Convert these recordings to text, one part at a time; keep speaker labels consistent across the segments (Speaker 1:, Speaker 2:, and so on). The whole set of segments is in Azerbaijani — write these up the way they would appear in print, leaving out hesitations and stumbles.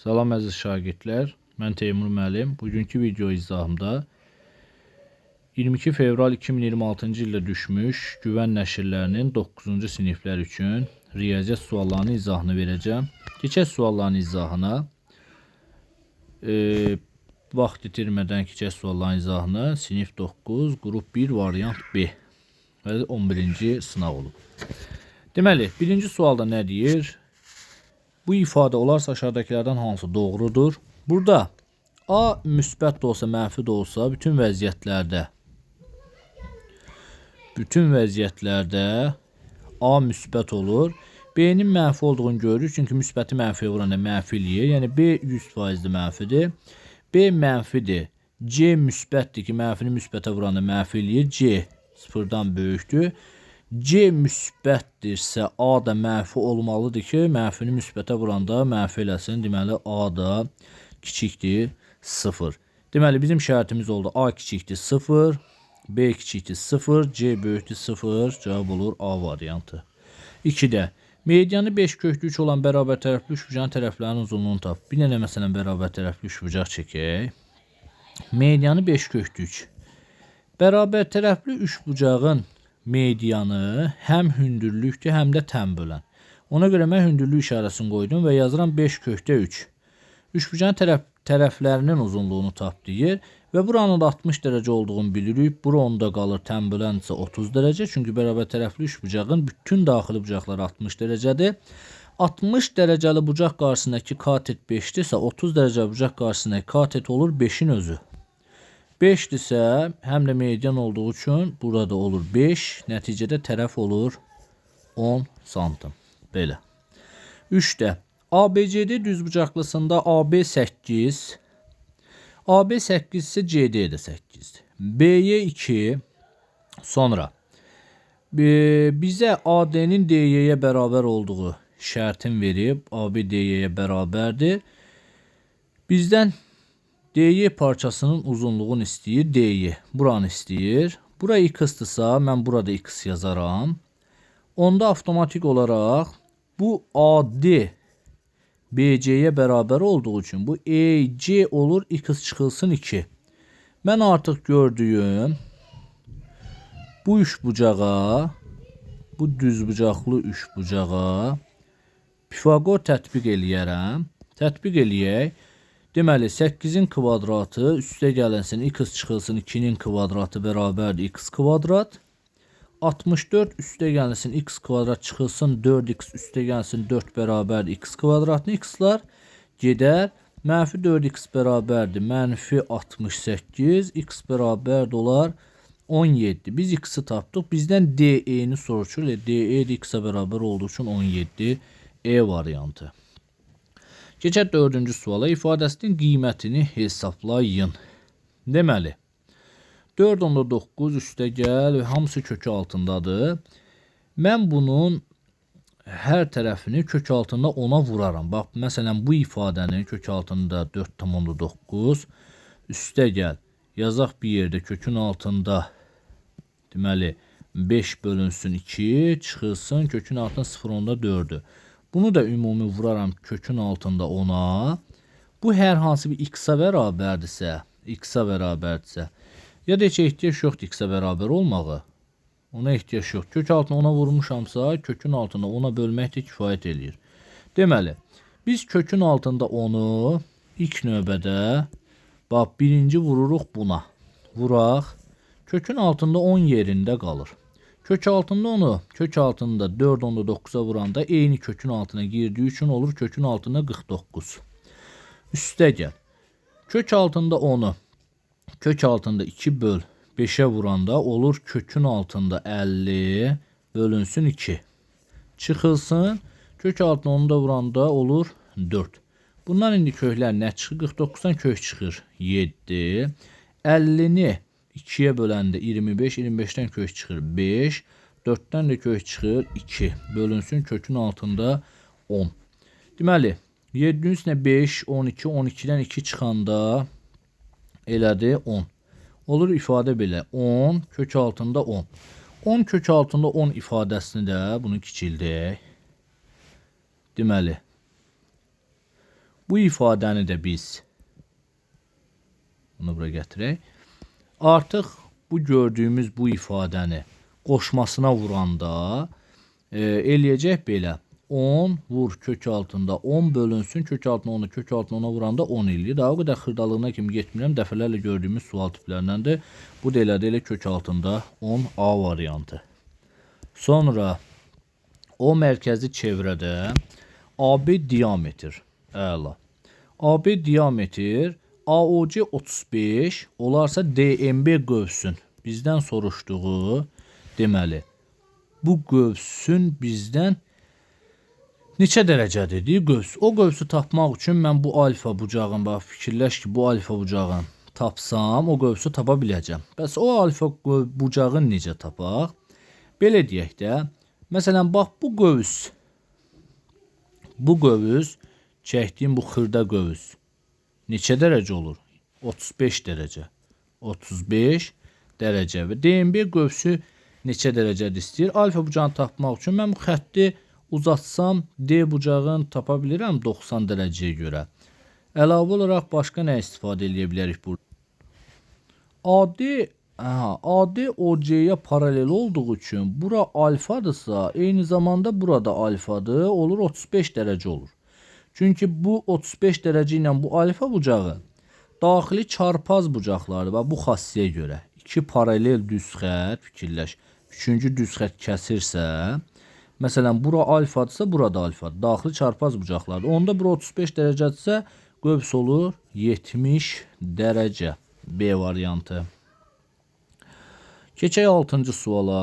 Speaker 1: Salam əziz şagirdlər, mən Teymur müəllim. Bugünkü video izahımda 22 fevral 2026-cı ildə düşmüş Güvən nəşrlərinin 9-cu siniflər üçün riyaziyyat suallarının izahını verəcəm. Keçək sualların izahına. Vaxt itirmədən keçək sualların izahına. Sinif 9, qrup 1, variant B və 11-ci sınaq olub. Deməli, birinci sualda nə deyir? Bu ifadə olarsa aşağıdakilərdən hansı doğrudur? Burada A müsbət də olsa, mənfi də olsa, bütün vəziyyətlərdə A müsbət olur. B-nin mənfi olduğunu görürük, çünki müsbəti mənfiyə vuranda mənfi eləyir. Yəni B 100% mənfidir. B mənfidir. C müsbətdir ki, mənfini müsbətə vuranda mənfi eləyir. C sıfırdan böyükdür. C müsbətdirsə A da mənfi olmalıdır ki, mənfini müsbətə vuranda mənfi eləsin. Deməli, A da kiçikdir 0. Deməli, bizim şərtimiz oldu. A kiçikdir 0, B kiçikdir 0, C böyükdür 0. Cavab olur A variantı. 2-də medianı 5/3 olan bərabər tərəfli üçbucağın tərəflərinin uzunluğunu tap. Bir dənə məsələn bərabər tərəfli üçbucaq çəkək. Medianı 5/3. Bərabər tərəfli üçbucağın medianı həm hündürlükdür, həm də tən bölən. Ona görə mən hündürlük işarəsini qoydum və yazıram 5/3. Üçbucağın tərəflərinin uzunluğunu tap deyir və buranın da 60 dərəcə olduğunu bilirik. Bura onda qalır, tən bölən isə 30 dərəcə. Çünki bərabər tərəfli üçbucağın bütün daxili bucaqları 60 dərəcədir. 60 dərəcəli bucaq qarşısındakı katet 5-dirsə, 30 dərəcəli bucaq qarşısındakı katet olur 5-in özü. 5-dirsə, həm də median olduğu üçün burada olur 5. Nəticədə tərəf olur 10 santim. Belə. 3-də ABCD düzbucaqlısında AB 8. AB 8 isə CD də 8-dir. BY 2. Sonra bizə AD'nin DY'yə bərabər olduğu şərtin verib. AB DY'yə bərabərdir. Bizdən DY parçasının uzunluğunu istəyir. DY buranı istəyir. Bura x-dırsa, mən burada x yazaram. Onda avtomatik olaraq bu AD BC'yə bərabər olduğu üçün bu EC olur, x çıxılsın 2. Mən artıq gördüyüm bu üçbucağa, bu düzbucaqlı üçbucağa Pifagor tətbiq eləyərəm. Tətbiq eləyək. Deməli, 8-in kvadratı üstə gəlinsin, x çıxılsın 2-nin kvadratı bərabərdir x kvadrat. 64 üstə gəlinsin, x kvadrat çıxılsın 4x üstə gəlsin 4 bərabərdir x kvadratın x'lar gedər. Mənfi 4x bərabərdir, mənfi 68, x bərabərdir olar 17. Biz x'i tapdıq. Bizdən DE-ni soruşur. DE x-ə bərabər olduğu üçün 17 E variantı. Keçək 4-cü suala. İfadəsinin qiymətini hesablayın. Deməli, 4/9 üstə gəl və hamısı kökü altındadır. Mən bunun hər tərəfini kök altında 10-a vuraram. Bax, məsələn, bu ifadənin kök altında 4/9 üstə gəl. Yazaq bir yerdə kökün altında deməli 5 bölünsün 2 çıxılsın kökün altında 0/4'ü. Bunu da ümumi vuraram kökün altında 10'a. Bu hər hansı bir x-a bərabərdirsə, ya da heç ehtiyac yoxdur x-a bərabər olmağı. Ona ehtiyac yox. Kök altına 10'a vurmuşamsa, kökün altında 10'a bölmək də kifayət eləyir. Deməli, biz kökün altında 10'u ilk növbədə, bax, birinci vururuq buna. Vuraq. Kökün altında 10 yerində qalır. Kök altında 10'u, kök altında 4/9'a vuranda eyni kökün altına girdiği üçün olur kökün altında 49. Üstə gəl. Kök altında 10'u, kök altında 2 böl 5'e vuranda olur kökün altında 50 bölünsün 2. Çıxılsın. Kök altında 10'u da vuranda olur 4. Bundan indi köklər nə çıxır? 49'dan kök çıxır 7. 50'ni 2'ye böləndə 25, 25'ten kök çıxır 5, 4'ten də kök çıxır 2. Bölünsün kökün altında 10. Deməli, 7'nin üstünə 5, 12, 12'den 2 çıxanda elədi 10. Olur ifadə belə 10 kök altında 10. 10 kök altında 10 ifadəsini də bunu kiçildək. Deməli, Bu ifadəni də biz bunu bura gətirək. Artıq bu gördüyümüz bu ifadəni qoşmasına vuranda eləyəcək belə. 10 vur kök altında 10 bölünsün kök altına 10'u kök altına 10'a vuranda 10 eləyir. Daha o qədər xırdalığına kimi getmirəm. Dəfələrlə gördüyümüz sual tiplərindəndir. Bu da elə kök altında 10 A variantı. Sonra o mərkəzi çevrədə AB diametr. Əla. AB diametr AOC 35 olarsa DMB qövsün bizdən soruşduğu deməli. Bu qövsün bizdən neçə dərəcədir deyir qövs. O qövsü tapmaq üçün mən bu alfa bucağın, bax fikirləş ki, bu alfa bucağın tapsam o qövsü tapa biləcəm. Bəs o alfa bucağını necə tapaq? Belə deyək də, məsələn, bax bu qövs çəkdiyim bu xırda qövs neçə dərəcə olur? 35 dərəcə. 35 dərəcə və DMB qövsü neçə dərəcədir istəyir? Alfa bucağını tapmaq üçün mən bu xətti uzatsam D bucağını tapa bilirəm 90 dərəcəyə görə. Əlavə olaraq başqa nə istifadə edə bilərik burada? AD OC-yə paralel olduğu üçün bura alfadırsa, eyni zamanda burada alfadır, olur 35 dərəcə olur. Çünki bu 35 dərəcə ilə bu alfa bucağı daxili çarpaz bucaqlardır. Bu xassiyə görə. İki paralel düz xət, fikirləş. Üçüncü düz xət kəsirsə, məsələn, bura alfadırsa, burada alfadır. Daxili çarpaz bucaqlardır. Onda bura 35 dərəcədirsə, qövs olur 70 dərəcə. B variantı. Keçək 6-cı suala.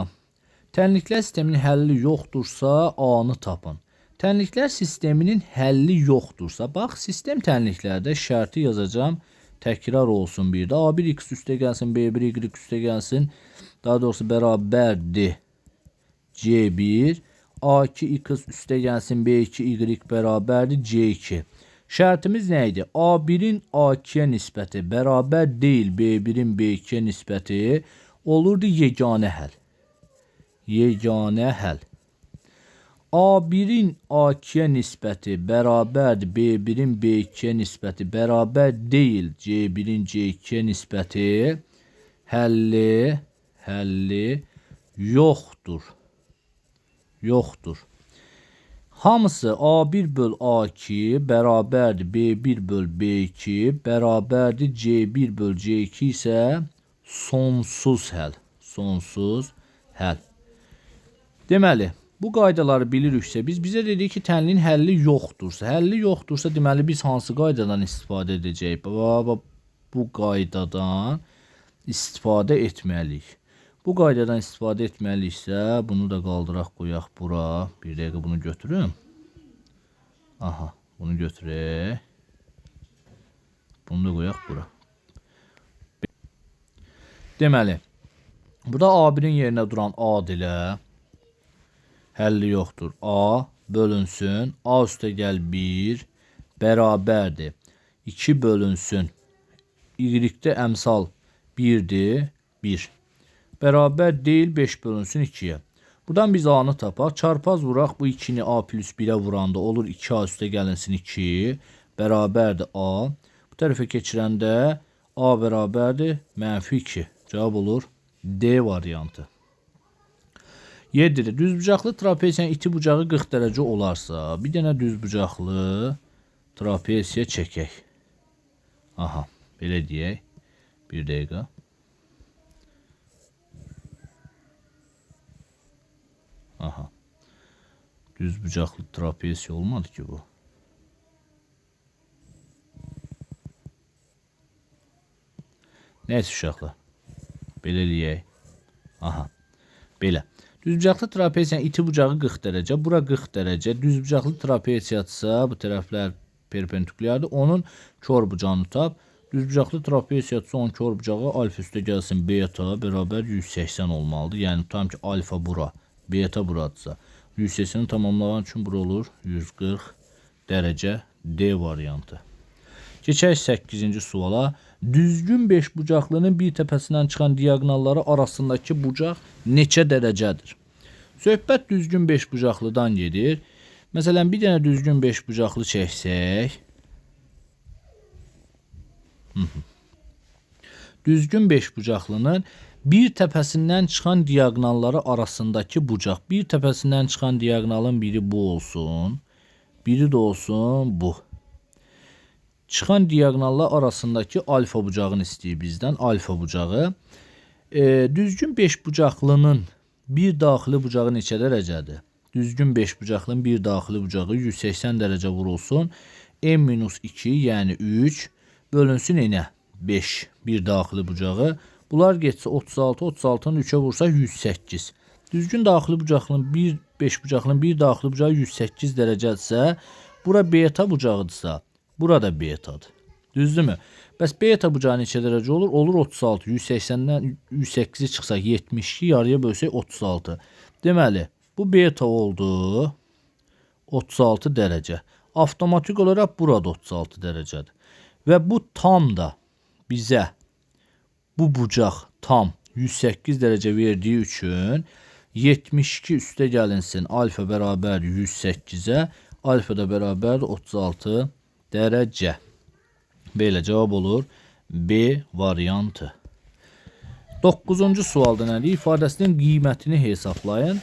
Speaker 1: Tənliklər sisteminin həlli yoxdursa, A-nı tapın. Tənliklər sisteminin həlli yoxdursa, bax, sistem tənliklərdə şərti yazacağım, təkrar olsun bir də. A1 x üstə gəlsin, B1 y üstə gəlsin, daha doğrusu bərabərdir C1, A2 x üstə gəlsin, B2 y bərabərdir C2. Şərtimiz nə idi? A1-in A2-yə nisbəti bərabər deyil, B1-in B2-yə nisbəti olurdu yeganə həll. Yeganə həll. A1-in A2-yə nisbəti bərabərdir, B1-in B2-yə nisbəti bərabər deyil, C1-in C2-yə nisbəti həlli yoxdur. Yoxdur. Hamısı A1 böl A2 bərabərdir, B1 böl B2 bərabərdir, C1 böl C2 isə sonsuz həll. Sonsuz həll. Deməli, bu qaydaları biliriksə, bizə dedik ki, tənliyin həlli yoxdursa. Həlli yoxdursa, deməli, biz hansı qaydadan istifadə edəcəyik? Bu qaydadan istifadə etməliyik. Bu qaydadan istifadə etməliksə, bunu da qaldıraq qoyaq bura. Bir dəqiqə bunu götürüm. Aha, bunu götürək. Bunu da qoyaq bura. Deməli, burada A1-in yerinə duran A dilə həlli yoxdur. A bölünsün, A üstə gəl 1 bərabərdir. 2 bölünsün, Y-də əmsal 1'dir, 1. Bərabər deyil 5 bölünsün 2'yə. Buradan biz A-nı tapaq. Çarpaz vuraq, bu 2'ni A plus 1'ə vuranda olur 2A üstə gəlinsin 2 bərabərdir A. Bu tərəfə keçirəndə A bərabərdir mənfi 2. Cavab olur D variantı. 7. Düzbucaqlı trapesiyanın iti bucağı 40 dərəcə olarsa, bir dənə düzbucaqlı trapesiya çəkək. Aha, belə deyək. Bir dəqiqə. Aha. Düzbucaqlı trapesiya olmadı ki bu. Neyse uşaqlar. Belə eləyək. Aha. Belə. Düzbucaqlı trapesiyanın iti bucağı 40 dərəcə. Bura 40 dərəcə. Düzbucaqlı trapesiyadsa bu tərəflər perpendikulyardır. Onun kör bucağını tap. Düzbucaqlı trapesiyadsa onun kör bucağı alfa üstə gəlsin beta bərabər 180 olmalıdır. Yəni tutam ki alfa bura, beta buradırsa 180'i tamamlayan üçün bura olur 140 dərəcə D variantı. Keçək 8-ci suala. Düzgün 5 bucaqlının bir təpəsindən çıxan diagonalları arasındakı bucaq neçə dərəcədir? Söhbət düzgün 5 bucaqlıdan gedir. Məsələn, bir dənə düzgün 5 bucaqlı çəksək. Düzgün beşbucaqlının bir təpəsindən çıxan diaqnalları arasındakı bucaq. Bir təpəsindən çıxan diaqnalın biri bu olsun. Biri də olsun bu. Çıxan diaqnallar arasındakı alfa bucağını istəyir bizdən. Alfa bucağı. Düzgün beşbucaqlının bir daxili bucağı neçə dərəcədir? Düzgün beşbucaqlının bir daxili bucağı 180 dərəcə vurulsun. M-2 yəni 3 bölünsün enə 5 bir daxili bucağı. Bunlar getsə 36, 36-nı 3-ə vursa 108. Düzgün daxili bucaqlının bir beşbucaqlının bir daxili bucağı 108 dərəcədirsə, bura beta bucağıdırsa, burada betadır. Düzdürmü? Bəs beta bucağı neçə dərəcə olur? Olur 36. 180-dən 108-i çıxsa 72, yarıya bölsək 36. Deməli, bu beta oldu 36 dərəcə. Avtomatik olaraq burada 36 dərəcədir. Və bu tam da bizə bu bucaq tam 108 dərəcə verdiyi üçün 72 üstə gəlinsin alfa bərabər 108-ə, alfa da bərabər 36 dərəcə. Belə cavab olur B variantı. 9-cu sualda nədir? İfadəsinin qiymətini hesablayın.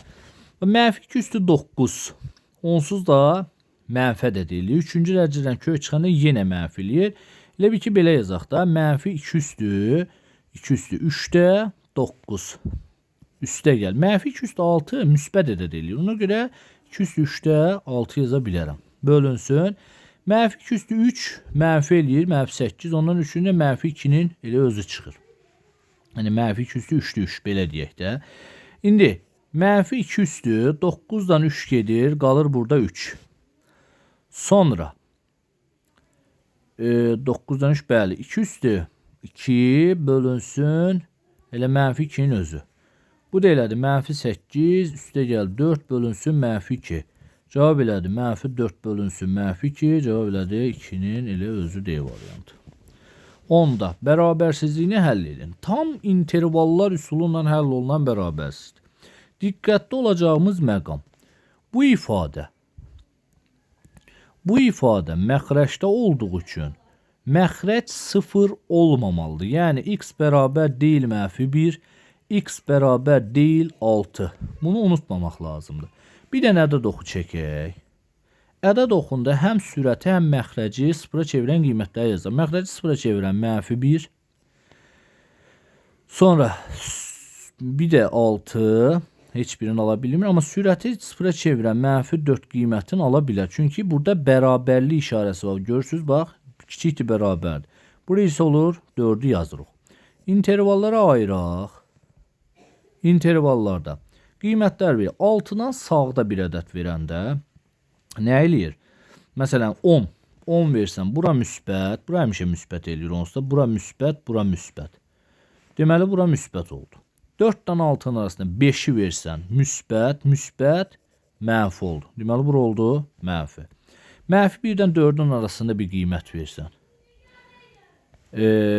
Speaker 1: Mənfi 2 üstü 9. Onsuz da mənfə də deyilir. 3-cü dərəcədən kök çıxanda yenə mənfi eləyir. Elə bir ki, belə yazaq da. Mənfi 2 üstü 3-də 9. Üstə gəl. Mənfi 2 üstü 6 müsbət də deyilir. Ona görə 2 üstü 3-də 6 yaza bilərəm. Bölünsün. Mənfi 2 üstü 3 mənfi eləyir. Mənfi 8. Ondan 3-ün də mənfi 2-nin elə özü çıxır. Yəni mənfi 2 üstü 3'də 3 belə deyək də. İndi mənfi 2 üstü 9-dan 3 gedir. Qalır burada 3. Sonra 9-dan 3 bəli. 2 üstü 2 bölünsün. Elə mənfi 2-nin özü. Bu da elədir. Mənfi 8 üstə gəl 4 bölünsün mənfi 2. Cavab elədi. Mənfi 4 bölünsün mənfi 2. Cavab elədi 2-nin elə özü D variantı. 10-da bərabərsizliyini həll edin. Tam intervallar üsulu ilə həll olunan bərabərsizlik. Diqqətli olacağımız məqam. Bu ifadə məxrəcdə olduğu üçün məxrəc 0 olmamalıdır. Yəni x bərabər deyil mənfi 1, x bərabər deyil 6. Bunu unutmamaq lazımdır. Bir də ədəd oxu çəkək. Ədəd oxunda həm sürəti, həm məxrəci sıfıra çevirən qiymətləri yazır. Məxrəci sıfıra çevirən mənfi 1. Sonra bir də 6. Heç birini ala bilmir. Amma sürəti sıfıra çevirən mənfi 4 qiymətini ala bilər. Çünki burada bərabərlik işarəsi var. Görürsünüz, bax. Kiçikdir, bərabərdir. Buraya isə olur 4'ü yazırıq. İntervallara ayıraq. İntervallarda qiymətlər verir. 6-dan sağda bir ədəd verəndə nə eləyir? Məsələn 10. 10 versən, bura müsbət. Bura həmişə müsbət eləyir. Onsuz da bura müsbət, bura müsbət. Deməli, bura müsbət oldu. 4-dən 6-nın arasında 5'i versən, müsbət, mənfi oldu. Deməli, bura oldu mənfi. Mənfi 1-dən 4'ün arasında bir qiymət versən.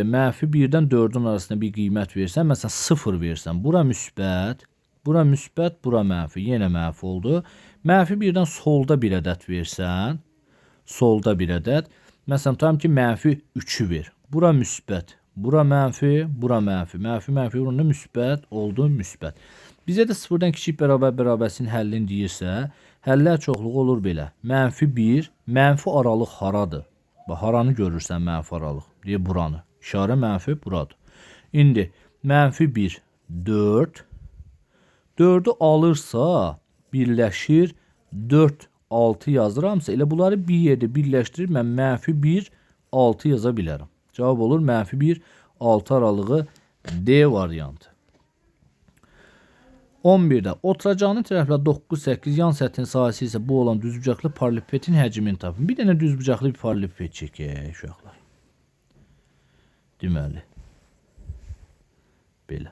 Speaker 1: Mənfi 1-dən 4'ün arasında bir qiymət versən, məsələn 0 versən, bura müsbət, bura mənfi, yenə mənfi oldu. Mənfi 1-dən solda bir ədəd versən, solda bir ədəd, məsələn tam ki mənfi 3'ü ver. Bura müsbət, bura mənfi, mənfi vurunda müsbət oldu, müsbət. Bizə də 0-dan kiçik bərabərsizliyin həllini deyirsə, həllər çoxluğu olur belə. Mənfi 1, mənfi aralıq haradır? Bax, haranı görürsən mənfi aralıq? Deyə buranı. İşarə mənfi buradır. İndi mənfi 1, 4. 4'ü alırsa, birləşir, 4, 6 yazıramsa, elə bunları bir yerdə birləşdirir, mən mənfi 1, 6 yaza bilərəm. Cavab olur mənfi 1, 6 aralığı D variantı. 11'də oturacağının tərəflə 9, 8, yan səthin sahəsi isə bu olan düzbucaqlı paralelepipedin həcmini tapın. Bir dənə düzbucaqlı bir paralelepiped çəkək uşaqlar. Deməli. Belə.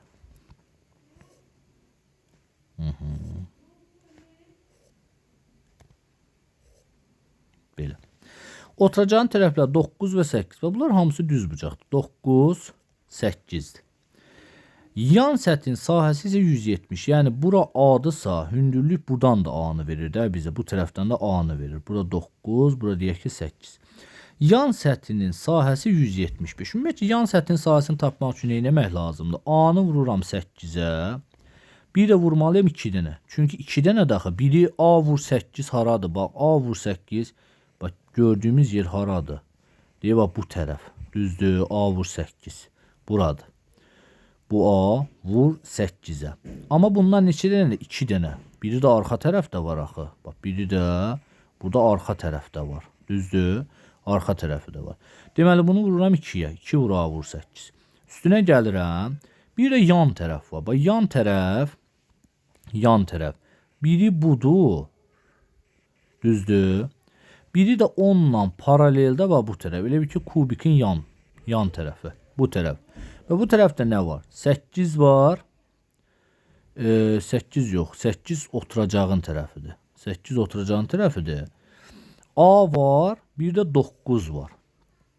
Speaker 1: Belə. Oturacağın tərəflər 9 və 8 və bunlar hamısı düzbucaqdır. 9, 8'dir. Yan səthin sahəsi isə 170. Yəni bura A-dırsa, hündürlük buradan da A-nı verir də bizə. Bu tərəfdən də A-nı verir. Burada 9, burada deyək ki 8. Yan səthinin sahəsi 175. Ümumiyyətlə yan səthin sahəsini tapmaq üçün nə etmək lazımdır? A-nı vururam 8-ə. Bir də vurmalıyım 2 dənə. Çünki 2 dənə daxı biri A vur 8 haradır? Bax A vur 8. Bax gördüyümüz yer haradır? Deyə bax bu tərəf. Düzdür? A vur 8. Buradır. Bu A vur 8-ə. Amma bundan neçə dənə? 2 dənə. Biri də arxa tərəfdə var axı. Bax biri də burada arxa tərəfdə var. Düzdür? Arxa tərəfi də var. Deməli bunu vururam 2-yə. 2 vur A vur 8. Üstünə gəlirəm. Bir də yan tərəf var. Bax yan tərəf. Biri budur. Düzdür? Biri də onunla paraleldə var bu tərəf. Elə bir ki kubikin yan tərəfi. Bu tərəf. Və bu tərəfdə nə var? 8 var. 8 yox. 8 oturacağın tərəfidir. 8 oturacağın tərəfidir. A var, bir də 9 var.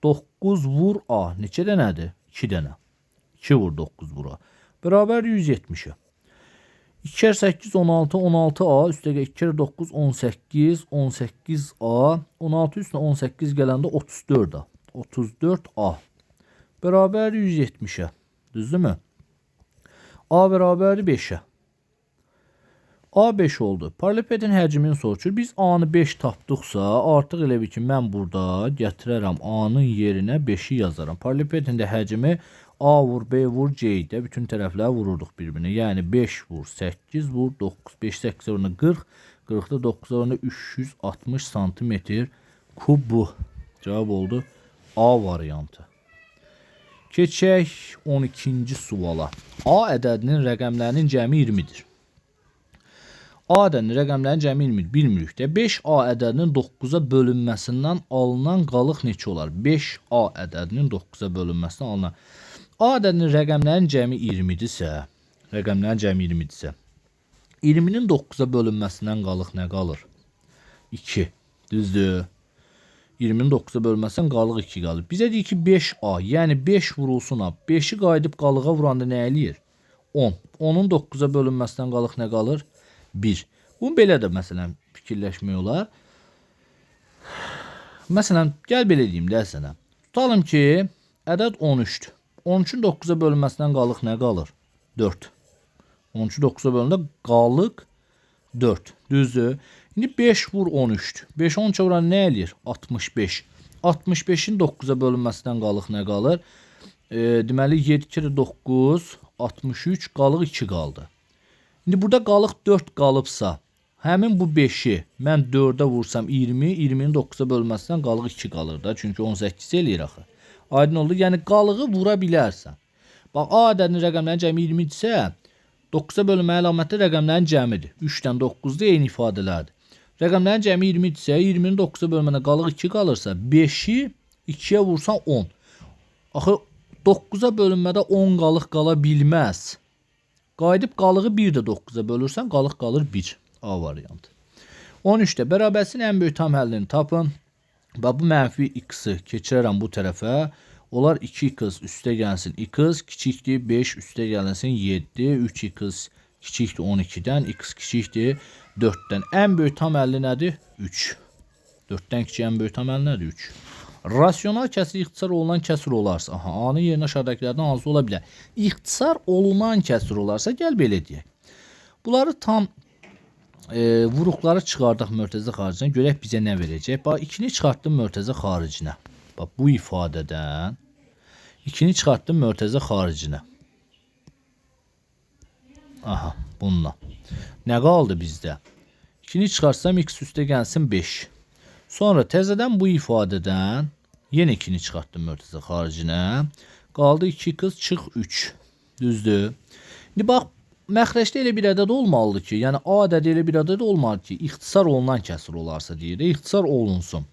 Speaker 1: 9 vur A. Neçə dənədir? 2 dənə. 2 vur 9 vur A. Bərabər 170'ə. 2 kere 8 16 16 A üstəgə 2 kere 9 18 18 A 16 üstünə 18 gələndə 34 A. 34 A. Bərabər 170'ə. Düzdürmü? A bərabərdir 5'ə. A 5 oldu. Paralelipedin həcmini soruşur. Biz A'nı 5 tapdıqsa, artıq elə bir ki, mən burada gətirərəm A'nın yerinə 5'i yazaram. Paralelipedin də həcmi A vur, B vur, C də bütün tərəfləri vururduq bir-birinə. Yəni 5 vur, 8 vur, 9, 5, 8 oranı 40, 40'da 9 oranı 360 santimetr kubu. Cavab oldu A variantı. Keçək 12-ci suala. A ədədinin rəqəmlərinin cəmi 20'dir. A ədədinin rəqəmlərin cəmi 20 bilmirik də. 5A ədədinin 9'a bölünməsindən alınan qalıq neçə olar? 5A ədədinin 9'a bölünməsindən alınan. A ədədinin rəqəmlərin cəmi 20'dirsə, 20'nin 9'a bölünməsindən qalıq nə qalır? 2. Düzdür. 20'nin 9'a bölünməsindən qalıq 2 qalır. Bizə deyir ki 5A, yəni 5 vurulsun A. 5'i qayıdıb qalığa vuranda nə eləyir? 10. 10'un 9'a bölünməsindən qalıq nə qalır? 1. Bunu belə də məsələn fikirləşmək olar. Məsələn, gəl belə deyim də sənə. Tutalım ki, ədəd 13'dür. 13'ün 9'a bölünməsindən qalıq nə qalır? 4. 13'ü 9'a bölündə qalıq 4. Düzdür? İndi 5 vur 13'dür. 5 13'ə vuran nə eləyir? 65. 65'in 9'a bölünməsindən qalıq nə qalır? Deməli 7 kere 9 63 qalıq 2 qaldı. İndi burada qalıq 4 qalıbsa, həmin bu 5'i mən 4'ə vursam 20, 20'nin 9'a bölməsindən qalıq 2 qalır da. Çünki 18 eləyir axı. Aydın oldu. Yəni qalığı vura bilərsən. Bax, A ədədinin rəqəmlərin cəmi 20-dirsə, 9'a bölünmə əlaməti rəqəmlərin cəmidir. 3'dən 9'da eyni ifadələrdir. Rəqəmlərin cəmi 20-dirsə, 20'nin 9'a bölmənə qalıq 2 qalırsa, 5'i 2'yə vursan 10. Axı 9'a bölünmədə 10 qalıq qala bilməz. Qayıdıb qalığı 1 də 9'a bölürsən, qalıq qalır 1. A variantı. 13'də bərabərsinin ən böyük tam həllini tapın. Bax, bu mənfi x-i keçirərəm bu tərəfə. Onlar 2x üstə gəlsin x kiçikdir, 5 üstə gəlsin 7, 3x kiçikdir 12'dən, x kiçikdir 4'dən. Ən böyük tam həlli nədir? 3. 4'dən kiçik ən böyük tam həlli nədir? 3. Rasional kəsir ixtisar olunan kəsir olarsa, A-nın yerinə aşağıdakilərdən hansı ola bilər? İxtisar olunan kəsir olarsa, gəl belə deyək. Bunları tam vuruqları çıxardaq mörtəzə xaricinə, görək bizə nə verəcək? Bax, 2'ni çıxartdım mörtəzə xaricinə. Bax, bu ifadədən 2'ni çıxartdım mörtəzə xaricinə. Aha, bununla. Nə qaldı bizdə? 2'ni çıxartsam x üstə gəlsin 5. Sonra təzədən bu ifadədən yenə 2'ni çıxartdım mörtəzə xaricinə. Qaldı 2x çıx 3. Düzdür. İndi bax, məxrəcdə elə bir ədəd olmalıdır ki, yəni A ədədi elə bir ədəd olmalıdır ki, ixtisar olunan kəsir olarsa deyir, ixtisar olunsun.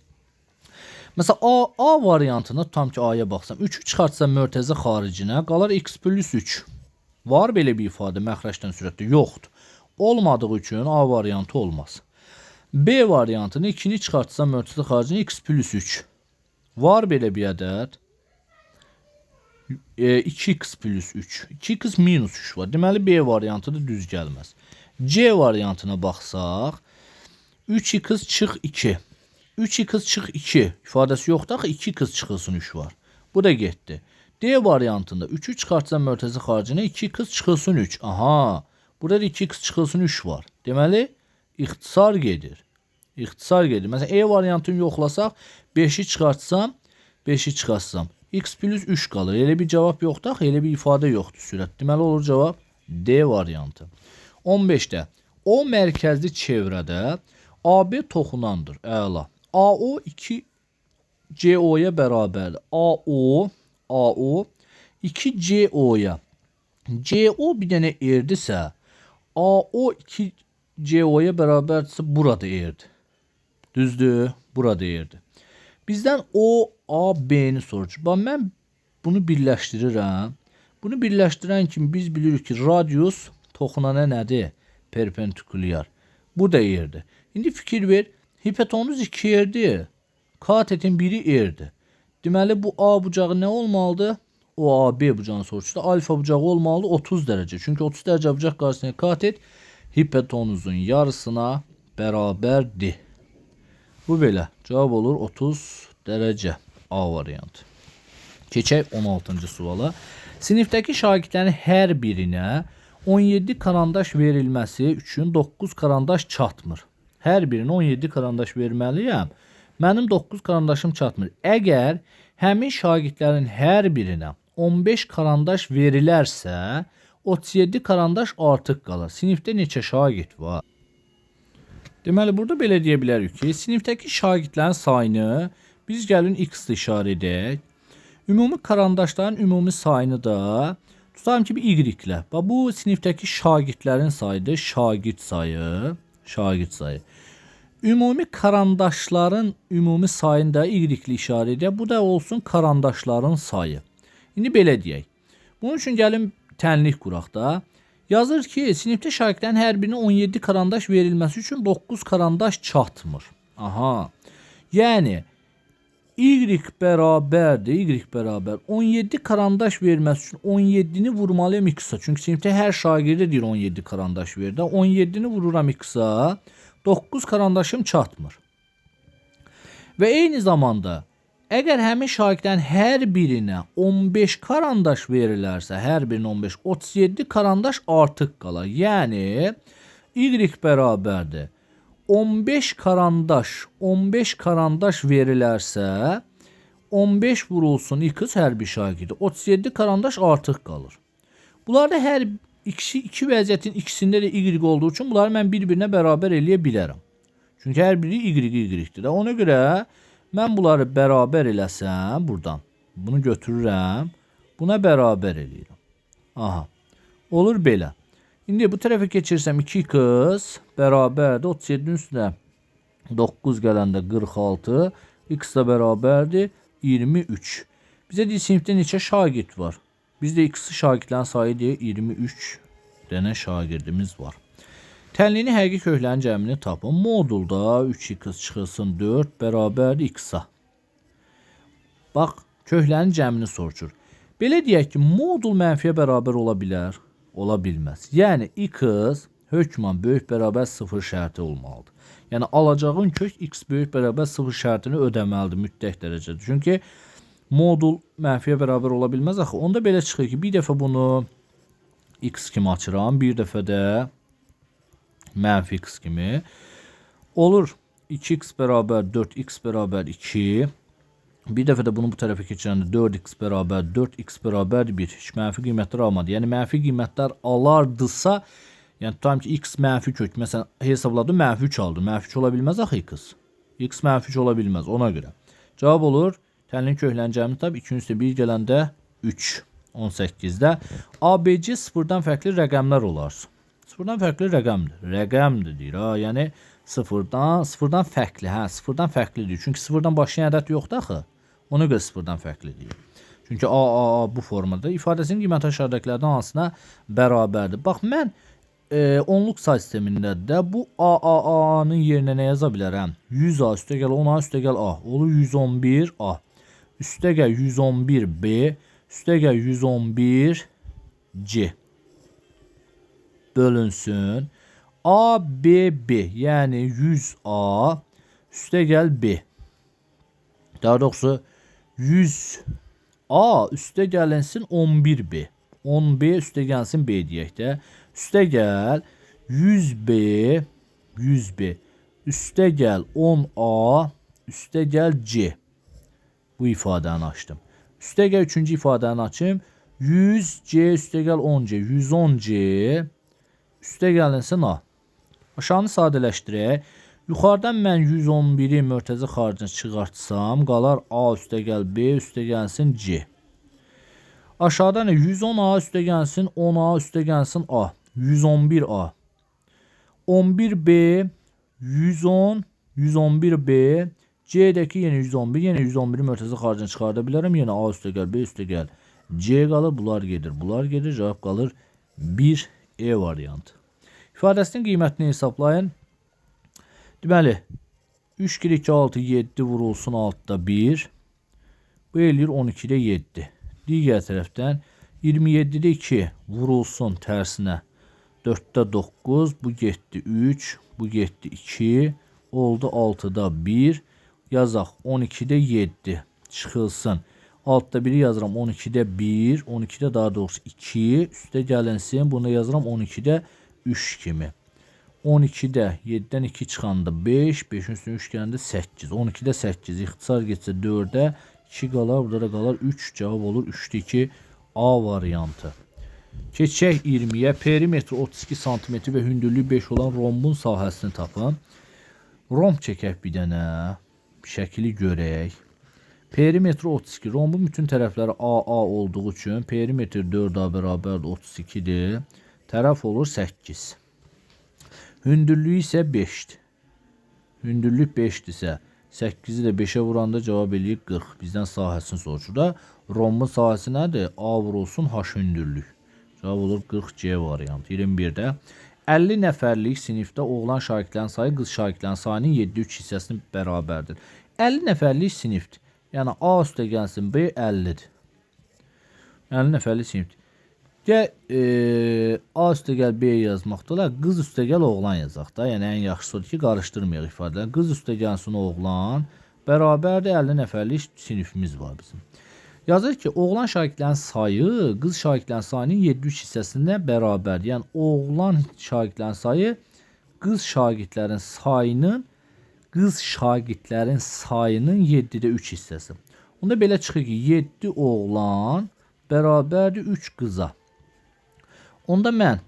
Speaker 1: Məsələn, A variantını tutam ki, A'ya baxsam, 3'ü çıxartsam mörtəzə xaricinə, qalar x plus 3. Var belə bir ifadə məxrəcdən sürətdə? Yoxdur. Olmadığı üçün A variantı olmaz. B variantını 2'ni çıxartsam mörtəzə xaricinə x plus 3. Var belə bir ədəd? 2x plus 3. 2x minus 3 var. Deməli B variantı da düz gəlməz. C variantına baxsaq, 3x çıx 2. 3x çıx 2 ifadəsi yoxdur axı 2x çıxılsın 3 var. Bu da getdi. D variantında 3'ü çıxartsam mörtəzi xaricinə 2x çıxılsın 3. Aha. Burada da 2x çıxılsın 3 var. Deməli ixtisar gedir. İxtisar gedir. Məsələn E variantını yoxlasaq 5'i çıxartsam 5'i çıxarsam x plus 3 qalır. Elə bir cavab yoxdur axı, elə bir ifadə yoxdur sürət. Deməli olur cavab D variantı. 15'də O mərkəzli çevrədə AB toxunandır. Əla. AO 2 CO-ya bərabərdir. AO 2 CO-ya. CO bir dənə erdirsə, AO 2 CO-ya bərabərdirsə burada erdi. Düzdür? Burada erdi. Bizdən O, A, B-ni soruşur. Bax, mən bunu birləşdirirəm. Bunu birləşdirən kimi biz bilirik ki, radius toxunana nədir? Perpendikulyar. Burada erdi. İndi fikir ver. Hipotenuz 2 erdi. Katetin biri erdi. Deməli bu A bucağı nə olmalıdır? O AB bucağını soruşdu. Alfa bucağı olmalı 30 derece. Çünkü 30 derece bucaq qarşısında katet hipotenuzun yarısına bərabərdir. Bu belə. Cavab olur 30 derece. A variantı. Keçək 16-cı suala. Sinifdəki şagirdlərin hər birinə 17 karandaş verilməsi üçün 9 karandaş çatmır. Hər birinə 17 karandaş verməliyəm. Mənim 9 karandaşım çatmır. Əgər həmin şagirdlərin hər birinə 15 karandaş verilərsə, 37 karandaş artıq qalır. Sinifdə neçə şagird var? Deməli, burada belə deyə bilərik ki, sinifdəki şagirdlərin sayını biz gəlin x işarə edək. Ümumi karandaşların ümumi sayını da tutalım ki, bir y ilə. Bu sinifdəki şagirdlərin sayıdır. Şagird sayı. Ümumi karandaşların ümumi sayını da y ilə işarə edək. Bu da olsun karandaşların sayı. İndi belə deyək. Bunun üçün gəlin tənlik quraq da. Yazır ki, sinifdə şagirdlərin hər birinə 17 karandaş verilməsi üçün 9 karandaş çatmır. Aha. Yəni y bərabər 17 karandaş verməsi üçün 17'ni vurmalıyım x-a. Çünki sinifdə hər şagirdə deyir 17 karandaş ver də. 17'ni vururam x-a. 9 karandaşım çatmır. Və eyni zamanda əgər həmin şagirdlərin hər birinə 15 karandaş verilərsə, hər birinə 15, 37 karandaş artıq qalar. Yəni y bərabərdir 15 karandaş verilərsə 15 vurulsun x hər bir şagirdə 37 karandaş artıq qalır. Bunlarda hər iki vəziyyətin ikisində də y olduğu üçün bunları mən bir-birinə bərabər eləyə bilərəm. Çünki hər biri y-dir. Ona görə mən bunları bərabər eləsəm buradan bunu götürürəm, buna bərabər eləyirəm. Aha. Olur belə. İndi bu tərəfə keçirsəm 2x bərabərdir 37'nin üstünə 9 gələndə 46, x da bərabərdir 23. Bizə deyil sinifdə neçə şagird var? Bizdə x şagirdlərin sayı deyil 23 dənə şagirdimiz var. Tənliyini həqiqi köklərin cəmini tapın. Modulda 3x çıxılsın 4 bərabərdir x-a. Bax, köklərin cəmini soruşur. Belə deyək ki, modul mənfiyə bərabər ola bilər, ola bilməz. Yəni x hökmən böyük bərabər 0 şərti olmalıdır. Yəni alacağın kök x böyük bərabər 0 şərtini ödəməlidir mütləq dərəcədə. Çünki modul mənfiyə bərabər ola bilməz axı. Onda belə çıxır ki, bir dəfə bunu x kimi açıram, bir dəfə də mənfi x kimi. Olur 2x bərabər 4x bərabər 2. Bir dəfə də bunu bu tərəfə keçirəndə 4x bərabər 4x bərabər 1. Heç mənfi qiymətlər almadı. Yəni mənfi qiymətlər alardısa, yəni tutam ki x mənfi kök. Məsələn hesabladım mənfi 3 aldı. Mənfi 3 ola bilməz axı x. X mənfi 3 ola bilməz ona görə. Cavab olur tənlinin köklərin cəmini tab 2-nin üstə 1 gələndə 3. 18'də ABC sıfırdan fərqli rəqəmlər olarsın. Sıfırdan fərqli rəqəmdir. Rəqəmdir deyir ha. Yəni sıfırdan fərqli. Hə, sıfırdan fərqlidir. Çünki sıfırdan başlayan ədəd yoxdur axı. Ona görə sıfırdan fərqlidir. Çünki A bu formada ifadəsinin qiyməti aşağıdakilərdən hansına bərabərdir. Bax mən onluq say sistemində də bu A-nın yerinə nə yaza bilərəm? 100A üstəgəl 10A üstəgəl A. Olur 111A. Üstəgəl 111B. Üstəgəl 111C. Bölünsün. ABB yəni 100A üstə gəl B. Daha doğrusu 100 A üstə gəlinsin 11B. 10B üstə gəlsin B deyək də. Üstə gəl 100B, 100B. Üstə gəl 10A, üstə gəl C. Bu ifadəni açdım. Üstə gəl üçüncü ifadəni açım. 100C üstə gəl 10C. 110C üstə gəlinsin A. Aşağını sadələşdirək. Yuxarıdan mən 111-i mörtəzə xaricində çıxartsam, qalar A üstə gəl B üstə gəlsin C. Aşağıdan 110A üstə gəlsin 10A üstə gəlsin A. 111A. 11B 110 111B C'dəki yenə 111, yenə 111-i mörtəzə xaricində çıxarda bilərəm. Yenə A üstə gəl B üstə gəl C qalır. Bunlar gedir. Bunlar gedir. Cavab qalır 1 E variantı. İfadəsinin qiymətini hesablayın. Deməli 3 kere 2 6 7 vurulsun altta 1. Bu eləyir 12'də 7. Digər tərəfdən 27'də 2 vurulsun tərsinə 4'də 9. Bu getdi 3. Bu getdi 2. Oldu 6'da 1. Yazaq 12'də 7 çıxılsın. Altta 1'i yazıram 12'də 1. 12'də daha doğrusu 2. Üstə gəlinsin. Bunu yazıram 12'də 3 kimi. 12'də 7'dən 2 çıxanda 5, 5'in üstüne 3 gəlində 8. 12'də 8 ixtisar getsə 4'ə 2 qalar, burada da qalar 3. Cavab olur 3'də 2 A variantı. Keçək 20'yə. Perimetri 32 cm və hündürlüyü 5 olan rombun sahəsini tapın. Romb çəkək bir dənə. Şəkili görək. Perimetri 32. Rombun bütün tərəfləri AA olduğu üçün perimetr 4A bərabərdir 32'dir. Tərəf olur 8. Hündürlüyü ise 5'dir. Hündürlük 5'dirsə 8'i de 5'e vuranda cevap eləyir 40. Bizden sahəsini soruşur da. Rombun sahəsi nədir? A vurulsun H hündürlük. Cevap olur 40C variantı. 21'də 50 nəfərlik sinifdə oğlan şagirdlərin sayı qız şagirdlərin sayının 7-3 hissəsinin bərabərdir. 50 nəfərlik sinifdir. Yəni A üstə gəlsin B 50'dir. 50 nəfərlik sinifdir. Gəl A üstə gəl B yazmaqdırlar. Qız üstə gəl oğlan yazaq da. Yəni ən yaxşısı odur ki, qarışdırmayaq ifadələri. Qız üstə gəlsin oğlan bərabərdir 50 nəfərlik sinifimiz var bizim. Yazır ki, oğlan şagirdlərin sayı qız şagirdlərin sayının 7-3 hissəsində bərabərdir. Yəni oğlan şagirdlərin sayı qız şagirdlərin sayının 7'də 3 hissəsi. Onda belə çıxır ki, 7 oğlan bərabərdir 3 qıza. Onda mən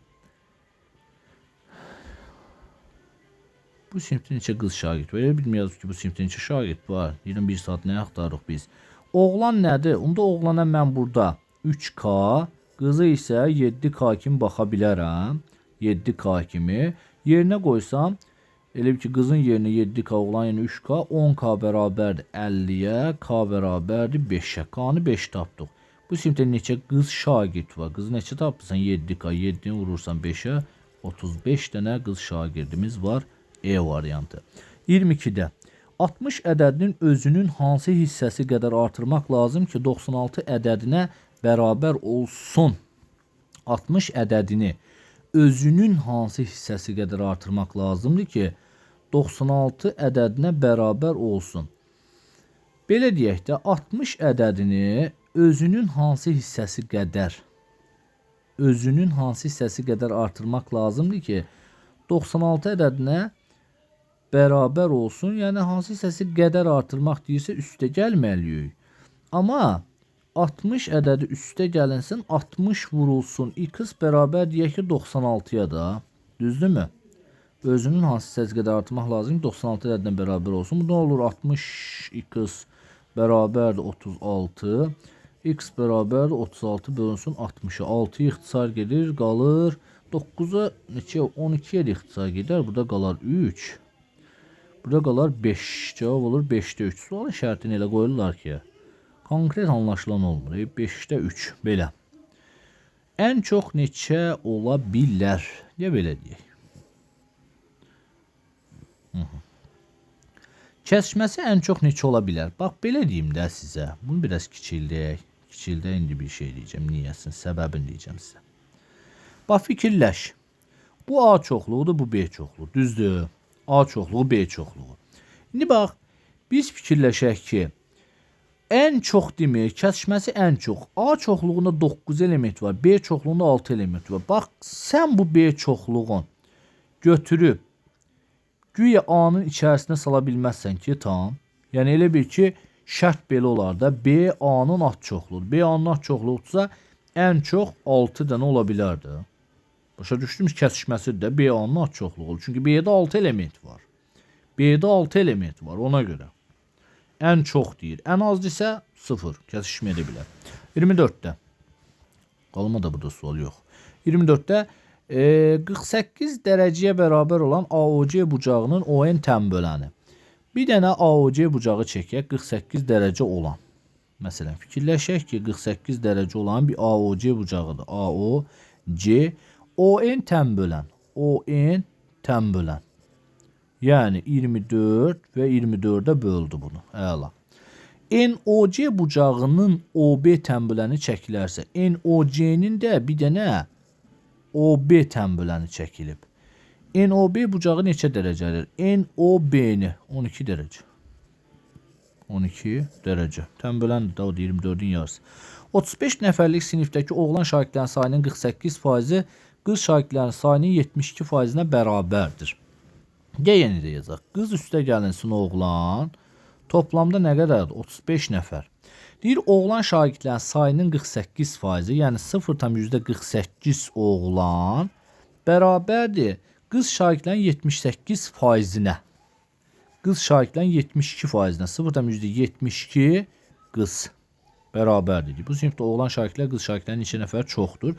Speaker 1: bu sinifdə neçə qız şagird var? Elə bilmiyoruz ki, bu sinifdə neçə şagird var. 21 saat nə axtarırıq biz? Oğlan nədir? Onda oğlana mən burada 3K, qızı isə 7K kimi baxa bilərəm. 7K kimi. Yerinə qoysam, elə ki, qızın yerinə 7K, oğlan yerinə 3K, 10K bərabərdir 50'yə, K bərabərdir 5'ə. K-nı 5 tapdıq. Bu sinifdə neçə qız şagird var? Qızı neçə tapırsan? 7K. 7'ni vurursan 5'ə. 35 dənə qız şagirdimiz var. E variantı. 22'də 60 ədədinin özünün hansı hissəsi qədər artırmaq lazım ki 96 ədədinə bərabər olsun? 60 ədədini özünün hansı hissəsi qədər artırmaq lazımdır ki 96 ədədinə bərabər olsun? Belə deyək də 60 ədədini özünün hansı hissəsi qədər artırmaq lazımdır ki 96 ədədinə bərabər olsun. Yəni hansı hissəsi qədər artırmaq deyirsə üstə gəlməliyik. Amma 60 ədədi üstə gəlinsin 60 vurulsun x bərabər deyək ki 96'ya da. Düzdürmü? Özünün hansı hissəsi qədər artırmaq lazım ki 96 ədədinə bərabər olsun. Bu nə olur? 60 x bərabərdir 36. X bərabər 36 bölünsün 60'a. 6 ixtisar gedir, qalır 9'a neçə? 12'yə də ixtisar gedər. Burada qalar 3. Burada qalar 5. Cavab olur 5'də 3. Sualın şərtini elə qoyurlar ki, konkret anlaşılan olmur. 5'də 3. Belə. Ən çox neçə ola bilər? Ya belə deyək. Kəsməsi ən çox neçə ola bilər? Bax, belə deyim də sizə. Bunu biraz kiçildək. Kiçildə indi bir şey deyəcəm. Niyəsin, səbəbini deyəcəm sizə. Bax, fikirləş. Bu A çoxluğudur, bu B çoxluğu. Düzdür. A çoxluğu, B çoxluğu. İndi bax, biz fikirləşək ki, ən çox demir, kəsişməsi ən çox. A çoxluğunda 9 element var, B çoxluğunda 6 element var. Bax, sən bu B çoxluğun götürüb güya A-nın içərisinə sala bilməzsən ki, tam. Yəni elə bil ki, şərt belə olar da, B A-nın ad çoxluğudur. B A-nın ad çoxluğudursa, ən çox 6 dənə ola bilər də. Başa düşdünüz, kəsişməsidir də B A-nın ad çoxluğudur. Çünki B-də 6 element var. B-də 6 element var, ona görə. Ən çox deyir. Ən az desə 0. Kəsişmə edə bilər. 24-də. Qalma da burada sual yox. 24-də 48 dərəcəyə bərabər olan AOC bucağının ON tənböləni. Bir dənə AOC bucağı çəkək 48 dərəcə olan. Məsələn, fikirləşək ki, 48 dərəcə olan bir AOC bucağıdır. AOC ON tənbölən. ON tənbölən. Yəni 24 və 24-də böldü bunu. Əla. NOC bucağının OB tənböləni çəkilərsə, NOC-nin də bir dənə OB tənböləni çəkilib. NOB bucağı neçə dərəcədir? NOB-ni 12 dərəcə. 12 dərəcə. Tənböləndir də o 24-ün yarısı. 35 nəfərlik sinifdəki oğlan şagirdlərin sayının 48%-i qız şagirdlərin sayının 72%-nə bərabərdir. Yenə deyəcək. Qız üstə gəlinsin oğlan. Toplamda nə qədərdir? 35 nəfər. Deyir, oğlan şagirdlərin sayının 48%, yəni 0,48 oğlan bərabərdir qız şagirdlərin 78%-nə. Qız şagirdlərin 72%-nə. 0,72 qız bərabərdir. Bu sinifdə oğlan şagirdlər, qız şagirdlərin neçə nəfər çoxdur.